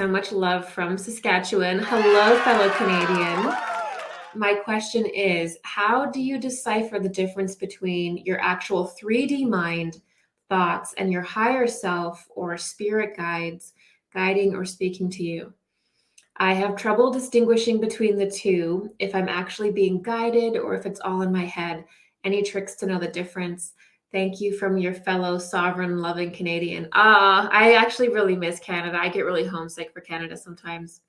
so much love from Saskatchewan. Hello, fellow Canadian. My question is, how do you decipher the difference between your actual 3D mind thoughts and your higher self or spirit guides guiding or speaking to you? I have trouble distinguishing between the two, if I'm actually being guided or if it's all in my head. Any tricks to know the difference? Thank you from your fellow sovereign loving Canadian. I actually really miss Canada. I get really homesick for Canada sometimes.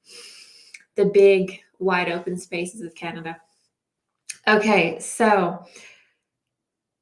The big, wide open spaces of Canada. Okay, so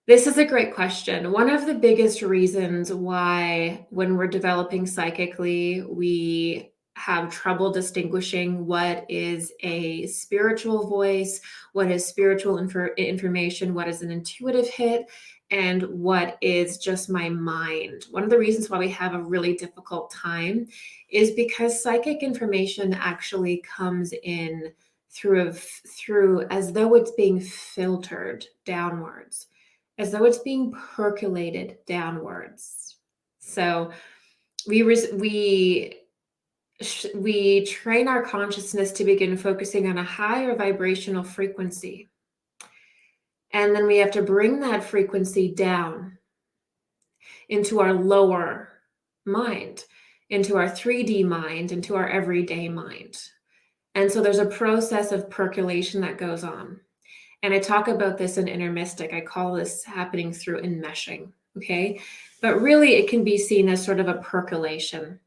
this is a great question. One of the biggest reasons why, when we're developing psychically, we have trouble distinguishing what is a spiritual voice, what is spiritual information, what is an intuitive hit, and what is just my mind. One of the reasons why we have a really difficult time is because psychic information actually comes in through as though it's being filtered downwards, as though it's being percolated downwards. So we train our consciousness to begin focusing on a higher vibrational frequency. And then we have to bring that frequency down into our lower mind, into our 3D mind, into our everyday mind. And so there's a process of percolation that goes on. And I talk about this in Inner Mystic. I call this happening through enmeshing, okay? But really it can be seen as sort of a percolation.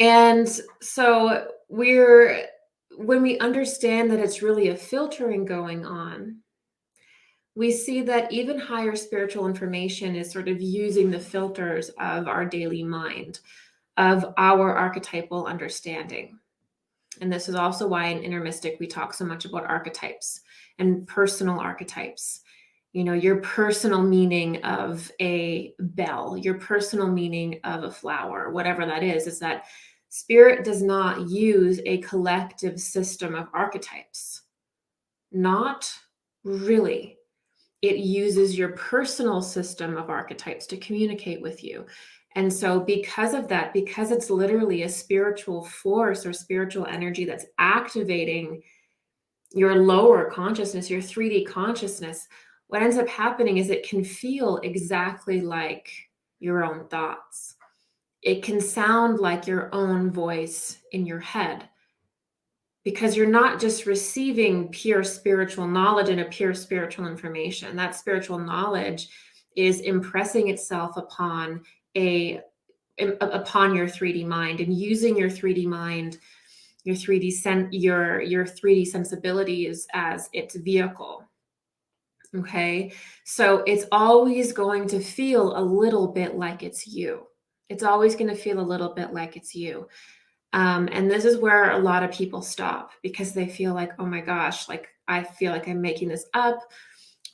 And so when we understand that it's really a filtering going on, we see that even higher spiritual information is sort of using the filters of our daily mind, of our archetypal understanding. And this is also why in Inner Mystic, we talk so much about archetypes and personal archetypes. You know, your personal meaning of a bell, your personal meaning of a flower, whatever that is that spirit does not use a collective system of archetypes. Not really. It uses your personal system of archetypes to communicate with you. And so because of that, because it's literally a spiritual force or spiritual energy that's activating your lower consciousness, your 3D consciousness, what ends up happening is it can feel exactly like your own thoughts. It can sound like your own voice in your head, because you're not just receiving pure spiritual knowledge and a pure spiritual information. That spiritual knowledge is impressing itself upon your 3D mind, and using your 3D mind, your 3D sensibilities as its vehicle. Okay, so it's always going to feel a little bit like it's you. It's always going to feel a little bit like it's you. And this is where a lot of people stop, because they feel like, oh my gosh, like I feel like I'm making this up.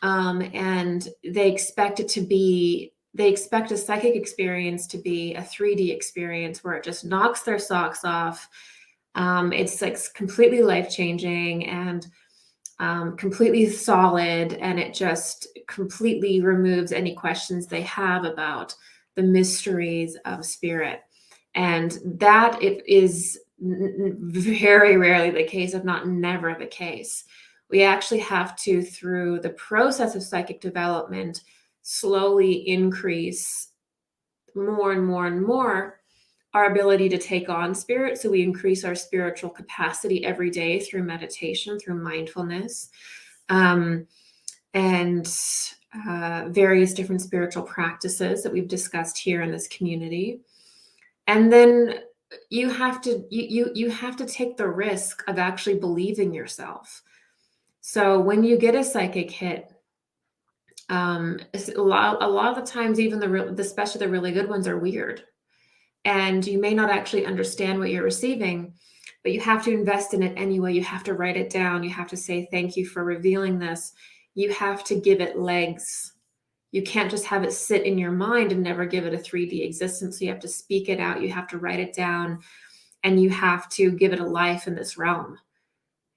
And they expect a psychic experience to be a 3D experience where it just knocks their socks off. It's like completely life-changing and completely solid, and it just completely removes any questions they have about the mysteries of spirit. And that it is very rarely the case, if not never the case. We actually have to, through the process of psychic development, slowly increase more and more and more our ability to take on spirit. So we increase our spiritual capacity every day through meditation, through mindfulness, and various different spiritual practices that we've discussed here in this community. And then you have to take the risk of actually believing yourself. So when you get a psychic hit, a lot of the times, even especially the really good ones, are weird. And you may not actually understand what you're receiving, but you have to invest in it anyway. You have to write it down. You have to say, thank you for revealing this. You have to give it legs. You can't just have it sit in your mind and never give it a 3D existence. So you have to speak it out. You have to write it down, and you have to give it a life in this realm.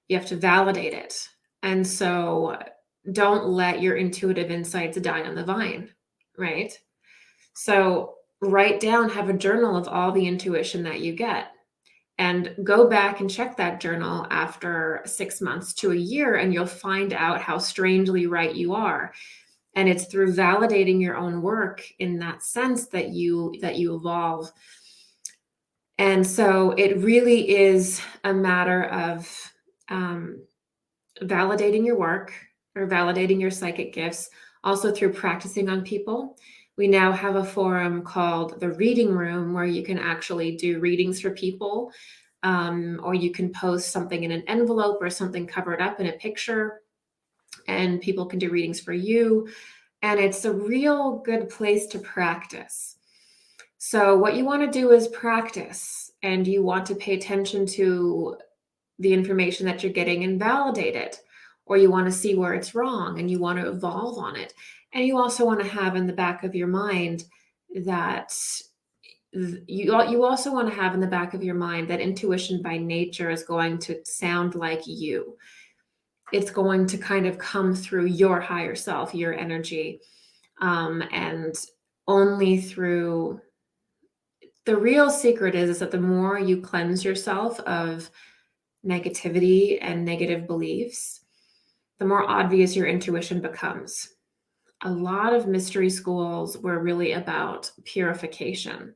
You have to validate it. And so don't let your intuitive insights die on the vine, right? So write down, have a journal of all the intuition that you get. And go back and check that journal after 6 months to a year, and you'll find out how strangely right you are. And it's through validating your own work in that sense that you evolve. And so it really is a matter of validating your work or validating your psychic gifts, also through practicing on people. We now have a forum called the Reading Room where you can actually do readings for people, or you can post something in an envelope or something covered up in a picture, and people can do readings for you. And it's a real good place to practice. So what you want to do is practice, and you want to pay attention to the information that you're getting and validate it, or you want to see where it's wrong and you want to evolve on it. And you also want to have in the back of your mind that you also want to have in the back of your mind that intuition by nature is going to sound like you. It's going to kind of come through your higher self, your energy, and only through the real secret is that the more you cleanse yourself of negativity and negative beliefs, the more obvious your intuition becomes. A lot of mystery schools were really about purification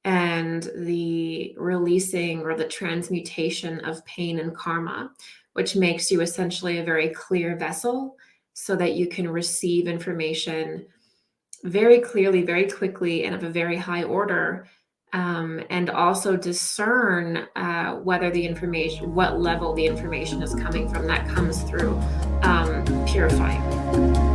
and the releasing or the transmutation of pain and karma, which makes you essentially a very clear vessel so that you can receive information very clearly, very quickly, and of a very high order, and also discern whether the information, what level the information is coming from. That comes through purifying.